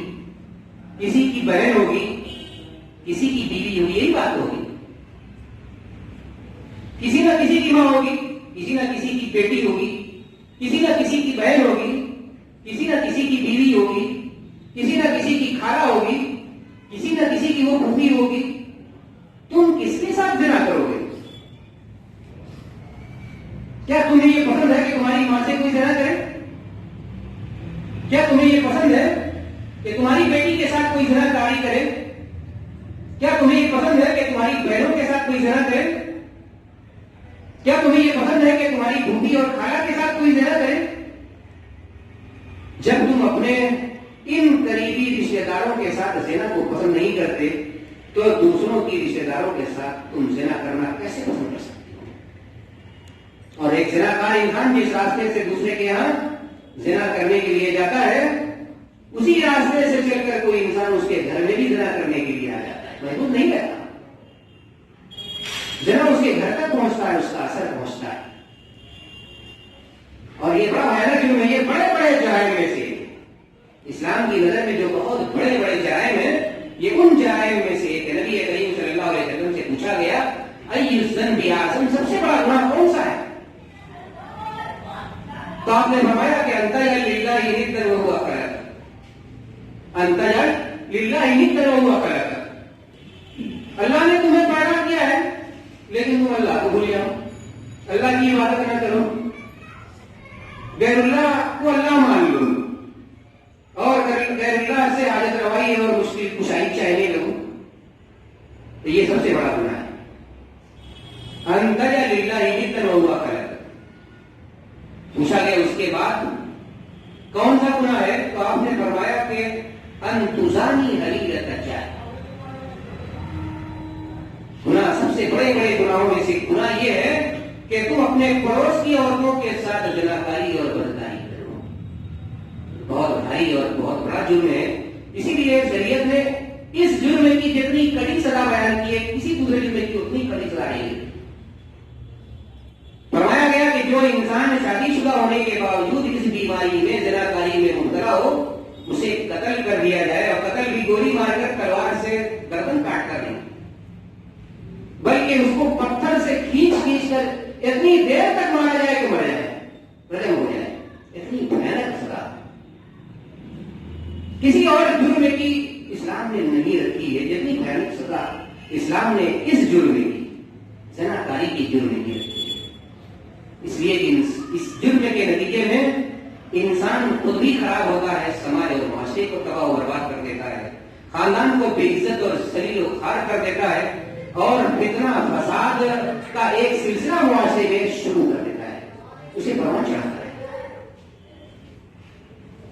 کسی کی بہن ہوگی، کسی کی بیوی ہوگی، یہی بات ہوگی۔ کسی نہ کسی کی ماں ہوگی، کسی نہ کسی کی بیٹی ہوگی، کسی نہ کسی کی بہن ہوگی، کسی نہ کسی کی بیوی ہوگی، کسی نہ کسی کی خالہ ہوگی، کسی نہ کسی کی وہ پھوپھی ہوگی۔ تم کس کے ساتھ زنا کرو گے؟ کیا تمہیں یہ پسند ہے کہ تمہاری ماں سے کوئی زنا کرے؟ کیا تمہیں یہ پسند ہے کہ تمہاری بیٹی کے ساتھ کوئی زنا کاری کرے؟ کیا تمہیں یہ پسند ہے کہ تمہاری بہنوں کے ساتھ کوئی زنا کرے؟ کیا تمہیں یہ پسند ہے کہ تمہاری پھوپھی اور خالہ کے ساتھ کوئی زنا کرے؟ جب تم اپنے ان قریبی رشتے داروں کے ساتھ زنا کو پسند نہیں کرتے تو دوسروں کی رشتے داروں کے ساتھ تم زنا کرنا کیسے پسند کر سکتے ہو؟ اور ایک زنا کار انسان جس راستے سے دوسرے کے یہاں زنا کرنے کے لیے جاتا ہے، اسی راستے سے چل کر کوئی انسان اس کے گھر میں بھی زنا کرنے کے لیے آ جاتا ہے، محدود نہیں رہتا۔ زنا اس کے گھر تک پہنچتا ہے، اس کا اثر پہنچتا ہے۔ اور یہ بڑا حیرت کیوں ہے؟ یہ بڑے بڑے جرائم میں سے، اسلام کی نظر میں جو بہت بڑے بڑے جرائم ہیں، یہ ان جرائم میں سے ایک ہے۔ نبی کریم صلی اللہ علیہ وسلم سے پوچھا گیا ای الذنب اعظم، سب سے بڑا گناہ کون سا ہے؟ تو آپ نے فرمایا کہ ان تجعل للہ ندا وهو خلقک، ان تجعل للہ ندا وهو خلقک، اللہ نے تمہیں پیدا کیا ہے لیکن تم اللہ کو بھول جاؤ، اللہ کی عبادت نہ کرو، غیر اللہ کو اللہ مان لو اور غیر اللہ سے حاجت روائی اور مشکل کشائی چاہنے لگو، تو یہ سب سے بڑا گناہ ہے۔ ان تجعل للہ ندا وهو خلقک۔ پوچھا گیا اس کے بعد کون سا گناہ ہے؟ تو آپ نے فرمایا کہ ان تزانی حلیلۃ الجار، گناہ سب سے بڑے بڑے گناہوں میں سے گناہ یہ ہے کہ تم اپنے پڑوس کی عورتوں کے ساتھ زناکاری اور بدکاری کرو۔ بہت بھاری اور بہت بڑا جرم ہے، اسی لیے شریعت نے اس جرم کی جتنی کڑی سزا بیان کی ہے، کسی دوسرے جرم کی اتنی کڑی سزا نہیں ہے۔ فرمایا گیا کہ جو انسان شادی شدہ ہونے کے باوجود اس بیماری میں زناکاری میں مبتلا ہو، اسے قتل کر دیا جائے، اور قتل بھی گولی مار کر تلوار سے گردن کاٹ کر نہیں، بلکہ اس کو پتھر سے کھینچ کر اتنی دیر تک مارا جائے کہ مر جائے، رجم ہو جائے۔ اتنی بھیانک سزا کسی اور جرم کی اسلام نے نہیں رکھی ہے، جتنی بھیانک سزا اسلام نے اس جرم کی، زناکاری کی جرم کی رکھی ہے۔ اس لیے اس جرم کے نتیجے میں انسان خود بھی خراب ہوتا ہے، سماج اور معاشرے کو تباہ و برباد کر دیتا ہے، خاندان کو بے عزت اور ذلیل و خوار کر دیتا ہے، اور فتنہ فساد کا ایک سلسلہ معاشرے میں شروع کر دیتا ہے، اسے پرواہ چڑھاتا ہے۔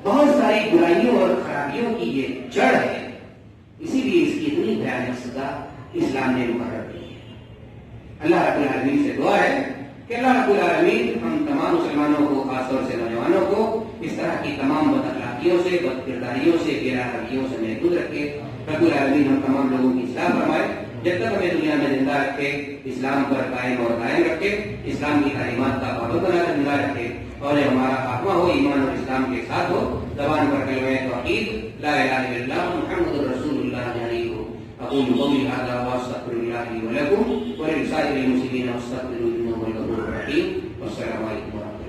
بہت ساری برائیوں اور خرابیوں کی یہ جڑ ہے، اسی لیے اس کی اتنی بھیانک سزا اسلام نے مقرر کی ہے۔ اللہ رب العالمین سے دعا ہے کہ اللہ رب العالمین ہم تمام مسلمانوں کو، خاص طور سے نوجوانوں کو، اس طرح کی تمام بد اخلاقیوں سے، بد کرداریوں سے، بے رویوں سے محفوظ رکھے۔ رب العالمین ہم تمام لوگوں کی اصلاح فرمائے، جب تک ہمیں دنیا میں زندہ رکھے، اسلام پر قائم اور قائم رکھے، اسلام کی تعلیمات کا پابند بنا کر زندہ رکھے۔ اور ہمارا خاتمہ ہو ایمان اور اسلام کے ساتھ ہو، زبان پر کلمہ توحید لا الہ الا اللہ محمد رسول اللہ جاری ہو۔ اقول قولی ھذا واستغفر اللہ لي ولکم ولسائر المسلمین واستغفروہ انہ هو الغفور الرحیم۔ والسلام علیکم ورحمۃ اللہ۔